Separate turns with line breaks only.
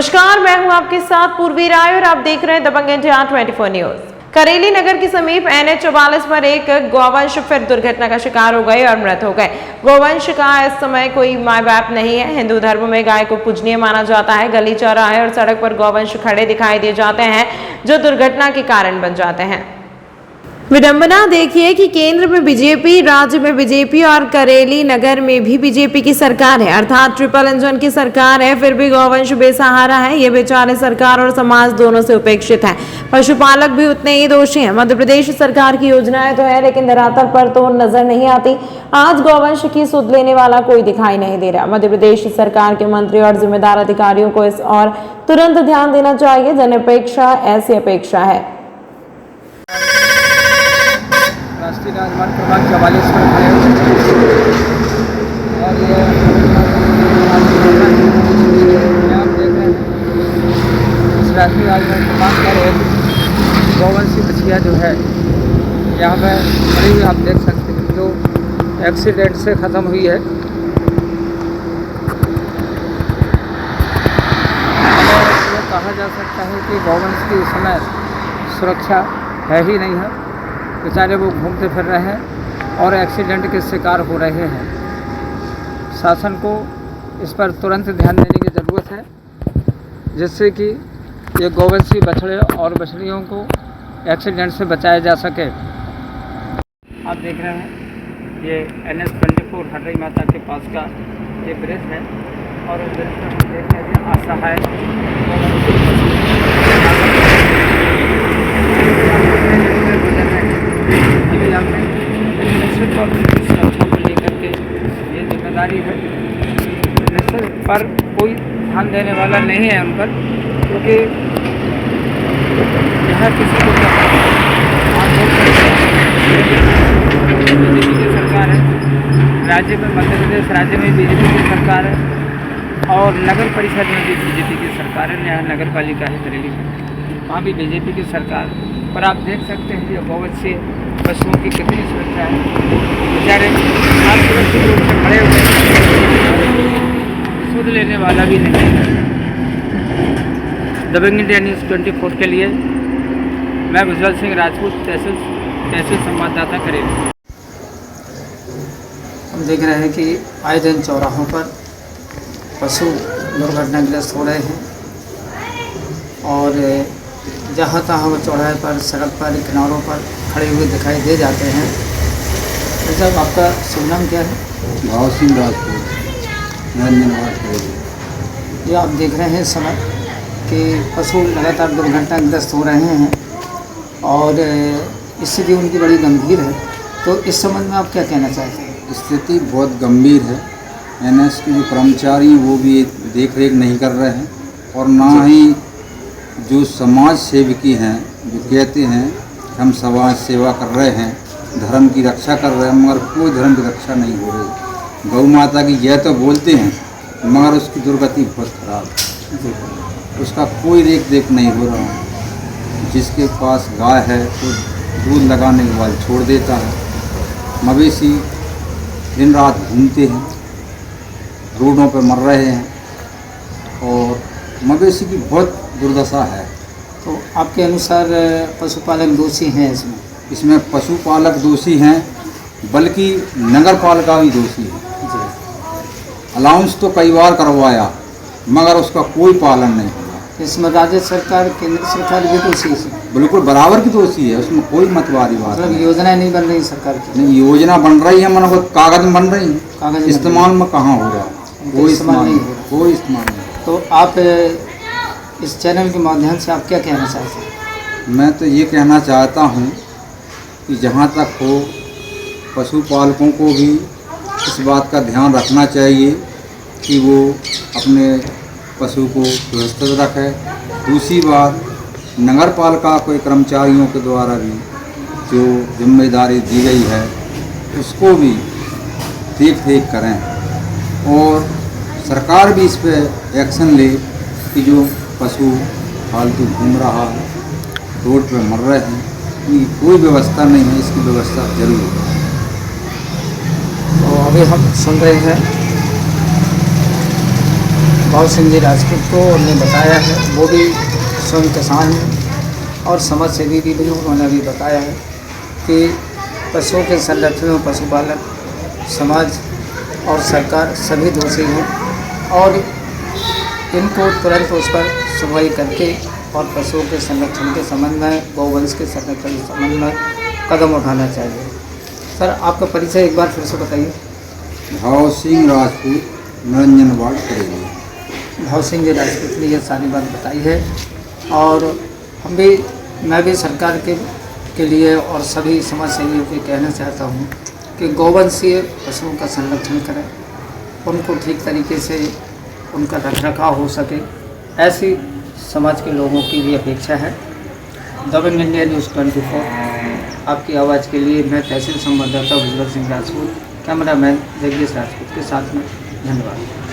नमस्कार, मैं हूं आपके साथ पूर्वी राय और आप देख रहे हैं दबंग इंडिया 24 न्यूज। करेली नगर के समीप NH44 पर एक गौवंश फिर दुर्घटना का शिकार हो गए और मृत हो गए। गौवंश का इस समय कोई माय बाप नहीं है। हिंदू धर्म में गाय को पूजनीय माना जाता है। गली चौराहे और सड़क पर गौवंश खड़े दिखाई दे जाते हैं जो दुर्घटना के कारण बन जाते हैं। विडंबना देखिए कि केंद्र में बीजेपी, राज्य में बीजेपी और करेली नगर में भी बीजेपी की सरकार है, अर्थात ट्रिपल इंजन की सरकार है। फिर भी गौवंश बेसहारा है। ये बेचारे सरकार और समाज दोनों से उपेक्षित हैं। पशुपालक भी उतने ही दोषी हैं। मध्य प्रदेश सरकार की योजनाएं तो है, लेकिन धरातल पर तो नजर नहीं आती। आज गौवंश की सुध लेने वाला कोई दिखाई नहीं दे रहा। मध्य प्रदेश सरकार के मंत्री और जिम्मेदार अधिकारियों को इस और तुरंत ध्यान देना चाहिए। जनअपेक्षा ऐसी अपेक्षा है।
राष्ट्रीय राजमार्ग क्रमांक 44 पर खड़े और ये आप देख रहे हैं इस राष्ट्रीय राजमार्ग क्रमांक पर एक गौवंशी बछिया जो है यहाँ पे खड़ी हुई आप देख सकते हैं, जो एक्सीडेंट से ख़त्म हुई है। ये कहा जा सकता है कि गौवंश की इस समय सुरक्षा है ही नहीं है। बेचारे वो घूमते फिर रहे हैं और एक्सीडेंट के शिकार हो रहे हैं। शासन को इस पर तुरंत ध्यान देने की ज़रूरत है, जिससे कि ये गौवंशी बछड़े और बछड़ियों को एक्सीडेंट से बचाया जा सके। आप देख रहे हैं ये NH24 हरई माता के पास का ये ब्रिज है और उस ब्रिज पर हम देख रहे हैं असहाय सुरक्षा को लेकर के ये जिम्मेदारी है। निश्चित पर कोई ध्यान देने वाला नहीं है उन पर, क्योंकि यह किसी को बीजेपी की सरकार है। राज्य में मध्य प्रदेश राज्य में बीजेपी की सरकार है और नगर परिषद में भी बीजेपी की सरकार है। यहाँ नगर पालिका है करेली में, वहाँ भी बीजेपी की सरकार। पर आप देख सकते हैं ये गौवंशी पशुओं की कितनी सुरक्षा है। बेचारे सुरक्षित रूप से खड़े हुए, सुध लेने वाला भी नहीं है। दबंग इंडिया न्यूज़ 24 के लिए मैं उज्जवल सिंह राजपूत, तहसील संवाददाता करेंगे। हम देख रहे हैं कि आए दिन चौराहों पर पशु दुर्घटनाग्रस्त हो रहे हैं और जहाँ तहाँ वो चौराहे पर, सड़क पर, किनारों पर खड़े हुए दिखाई दे जाते हैं। तो साहब, आपका शुभ नाम क्या है?
भाव सिंह राजपूत।
ये आप देख रहे हैं इस समय कि पशु लगातार दुर्घटनाग्रस्त हो रहे हैं और स्थिति उनकी बड़ी गंभीर है। तो इस संबंध में आप क्या कहना चाहते हैं?
स्थिति बहुत गंभीर है। NS के जो कर्मचारी वो भी देख रेख नहीं कर रहे हैं और ना ही जो समाज सेवकी हैं, जो कहते हैं हम समाज सेवा कर रहे हैं, धर्म की रक्षा कर रहे हैं, मगर कोई धर्म की रक्षा नहीं हो रही। गौ माता की जय तो बोलते हैं, मगर उसकी दुर्गति बहुत खराब है। उसका कोई रेख देख नहीं हो रहा। जिसके पास गाय है तो दूध लगाने के बाद छोड़ देता है। मवेशी दिन रात घूमते हैं, रोडों पर मर रहे हैं और मवेशी की बहुत दुर्दशा है।
तो आपके अनुसार पशुपालक दोषी हैं इसमें?
इसमें पशुपालक दोषी हैं, बल्कि नगर पालिका भी दोषी है। अलाउंस तो कई बार करवाया, मगर उसका कोई पालन नहीं हुआ।
इसमें राज्य सरकार, केंद्र सरकार भी दोषी है?
बिल्कुल बराबर की दोषी है, उसमें कोई मतवादी बात
मतलब
नहीं।
योजनाएं नहीं बन रही सरकार की?
नहीं, योजना बन रही है, मतलब कागज में बन रही है,
कागज
इस्तेमाल में कहाँ हो रहा? कोई इस्तेमाल नहीं हो रहा। कोई इस्तेमाल नहीं।
तो आप इस चैनल के माध्यम से आप क्या कहना चाहते हैं?
मैं तो ये कहना चाहता हूँ कि जहाँ तक हो पशुपालकों को भी इस बात का ध्यान रखना चाहिए कि वो अपने पशु को व्यवस्थित रखें। दूसरी बात, नगर पालिका के कर्मचारियों के द्वारा भी जो जिम्मेदारी दी गई है उसको भी देख रेख करें और सरकार भी इस पर एक्शन ले कि जो पशु फालतू घूम रहा है, रोड पर मर रहे हैं, कोई व्यवस्था नहीं है, इसकी व्यवस्था जरूर है।
तो अभी हम सुन रहे हैं भाव सिंह जी राजपूत को उन्होंने बताया है, वो भी स्वयं किसान हैं और समाज सेवी भी उन्होंने भी बताया है कि पशुओं के संरक्षण में पशुपालक समाज और सरकार सभी दोषी हैं और इनको तुरंत उस पर सुनवाई करके और पशुओं के संरक्षण के संबंध में, गौवंश के संरक्षण के संबंध में कदम उठाना चाहिए। सर, आपका परिचय एक बार फिर से बताइए।
भाव सिंह राजपूत, निरंजन वार्ड करेली।
भाव सिंह जी राजपूत ने यह सारी बात बताई है और मैं भी सरकार के लिए और सभी समाज सेवियों को कहना चाहता हूँ कि गौवंशीय पशुओं का संरक्षण करें, उनको ठीक तरीके से उनका रखरखाव हो सके, ऐसी समाज के लोगों की भी अपेक्षा है। दबंग इंडिया न्यूज़ 24 आपकी आवाज़ के लिए मैं तहसील संवाददाता भुजबल सिंह राजपूत, कैमरामैन जगदीश राजपूत के साथ में, धन्यवाद।